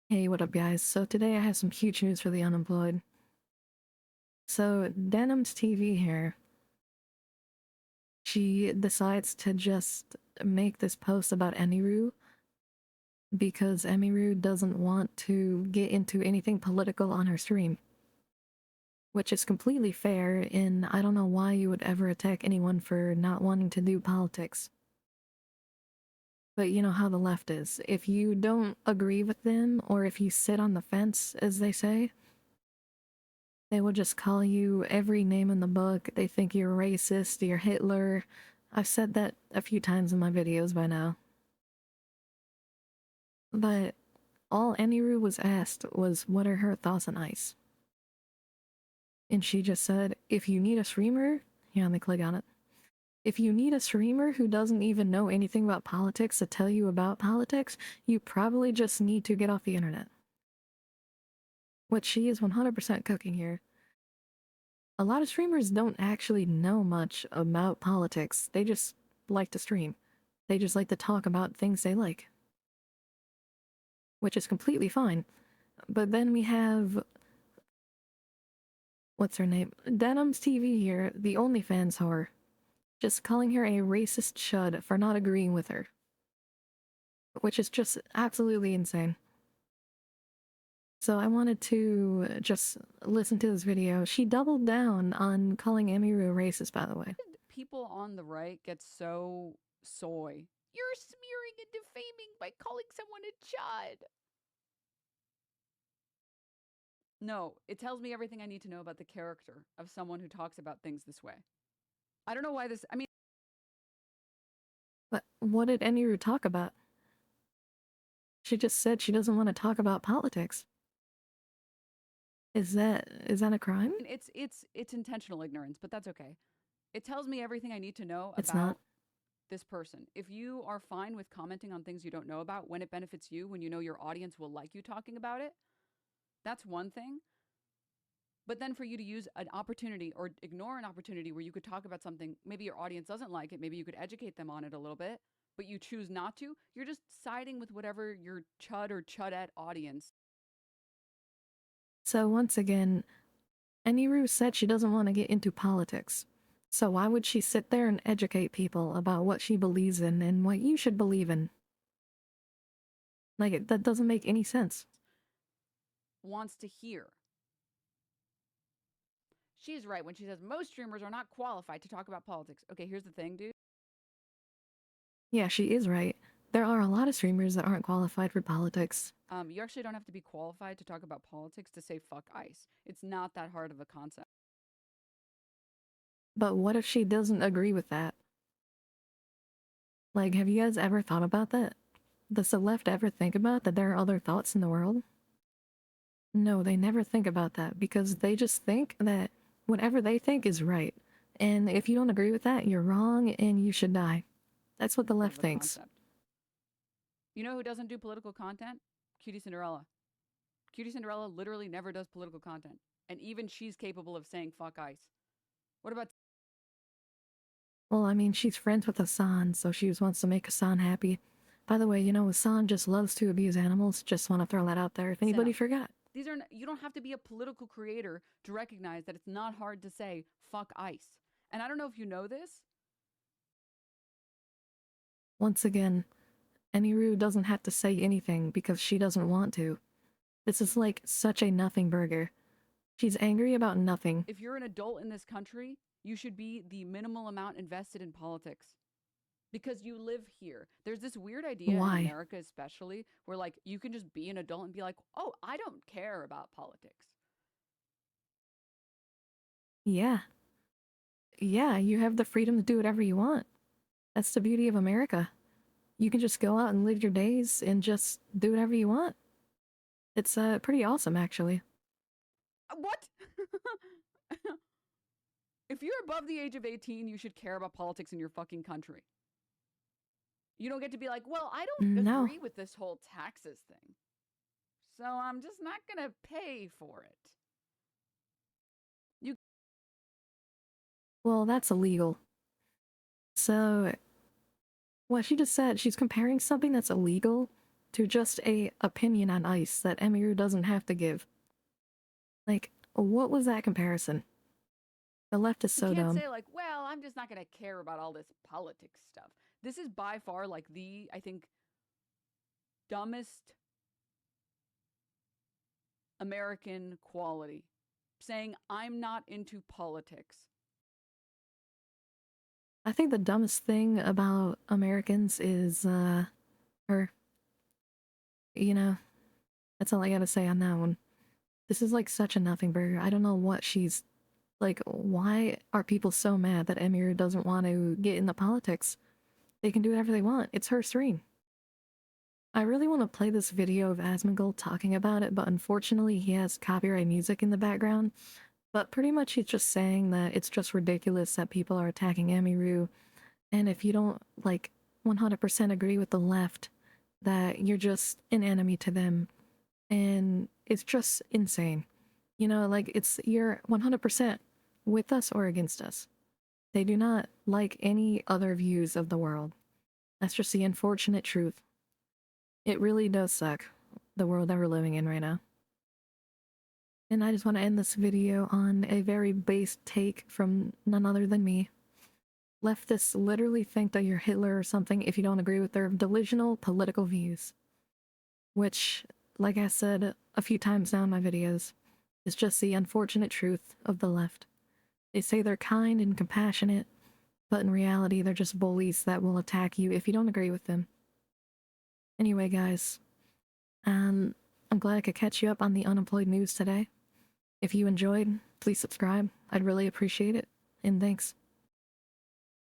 Hey, what up, guys? So today I have some huge news for the unemployed. So Denim's TV here, she decides to just make this post about Emiru because Emiru doesn't want to get into anything political on her stream, which is completely fair, and I don't know why you would ever attack anyone for not wanting to do politics. But you know how the left is. If you don't agree with them, or if you sit on the fence, as they say, they will just call you every name in the book. They think you're racist, you're Hitler. I've said that a few times in my videos by now. But all Emiru was asked was what are her thoughts on ICE. And she just said, if you need a streamer, yeah, let me click on it. If you need a streamer who doesn't even know anything about politics to tell you about politics, you probably just need to get off the internet. What she is 100% cooking here. A lot of streamers don't actually know much about politics. They just like to stream. They just like to talk about things they like. Which is completely fine. But then we have... what's her name? Denim's TV here, the OnlyFans whore. Just calling her a racist chud for not agreeing with her. Which is just absolutely insane. So I wanted to just listen to this video. She doubled down on calling Emiru a racist, by the way. People on the right get so soy. You're smearing and defaming by calling someone a chud. No, it tells me everything I need to know about the character of someone who talks about things this way. I don't know why this, I mean, But what did Emiru talk about? She just said she doesn't want to talk about politics. Is that a crime? it's intentional ignorance, but that's okay. It tells me everything I need to know It's not. about this person. If you are fine with commenting on things you don't know about when it benefits you, when you know your audience will like you talking about it, that's one thing. But then for you to use an opportunity or ignore an opportunity where you could talk about something, maybe your audience doesn't like it, maybe you could educate them on it a little bit, but you choose not to, you're just siding with whatever your chud or chudette audience. So once again, Emiru said she doesn't want to get into politics. So why would she sit there and educate people about what she believes in and what you should believe in? Like, that doesn't make any sense. Wants to hear. She's right when she says most streamers are not qualified to talk about politics. Okay, here's the thing, dude. Yeah, she is right. There are a lot of streamers that aren't qualified for politics. You actually don't have to be qualified to talk about politics to say fuck ICE. It's not that hard of a concept. But what if she doesn't agree with that? Like, have you guys ever thought about that? Does the left ever think about that there are other thoughts in the world? No, they never think about that because they just think that whatever they think is right. And if you don't agree with that, you're wrong and you should die. That's what the left Of a thinks. concept. You know who doesn't do political content? Cutie Cinderella. Cutie Cinderella literally never does political content. And even she's capable of saying fuck ICE. What about Well, I mean, she's friends with Hassan, so she just wants to make Hassan happy. By the way, you know, Hassan just loves to abuse animals. Just want to throw that out there if anybody Cinna? forgot. These are you don't have to be a political creator to recognize that it's not hard to say fuck ICE. And I don't know if you know this. Once again, Emiru doesn't have to say anything because she doesn't want to. This is like such a nothing burger. She's angry about nothing. If you're an adult in this country, you should be the minimal amount invested in politics because you live here. There's this weird idea in Why? America, especially, where like you can just be an adult and be like, oh, I don't care about politics. Yeah. Yeah, you have the freedom to do whatever you want. That's the beauty of America. You can just go out and live your days and just do whatever you want. It's pretty awesome, actually. What? If you're above the age of 18, you should care about politics in your fucking country. You don't get to be like, well, I don't No. agree with this whole taxes thing. So I'm just not going to pay for it. You Well, that's illegal. So, what she just said, she's comparing something that's illegal to just a opinion on ice that Emiru doesn't have to give. Like, what was that comparison? The left is You so can't dumb. say, like, well, I'm just not going to care about all this politics stuff. This is by far, like, the, I think, dumbest American quality. Saying, I'm not into politics. I think the dumbest thing about Americans is, her. You know, that's all I gotta say on that one. This is like such a nothing burger. I don't know what she's like. Why are people so mad that Emir doesn't want to get into politics? They can do whatever they want. It's her stream. I really want to play this video of Asmongold talking about it, but unfortunately he has copyright music in the background. But pretty much he's just saying that it's just ridiculous that people are attacking Emiru, and if you don't, like, 100% agree with the left, that you're just an enemy to them. And it's just insane. You know, like, it's you're 100% with us or against us. They do not like any other views of the world. That's just the unfortunate truth. It really does suck, the world that we're living in right now. And I just want to end this video on a very base take from none other than me. Leftists literally think that you're Hitler or something if you don't agree with their delusional political views. Which, like I said a few times now in my videos, is just the unfortunate truth of the left. They say they're kind and compassionate, but in reality they're just bullies that will attack you if you don't agree with them. Anyway, guys, I'm glad I could catch you up on the unemployed news today. If you enjoyed, please subscribe. I'd really appreciate it, and thanks.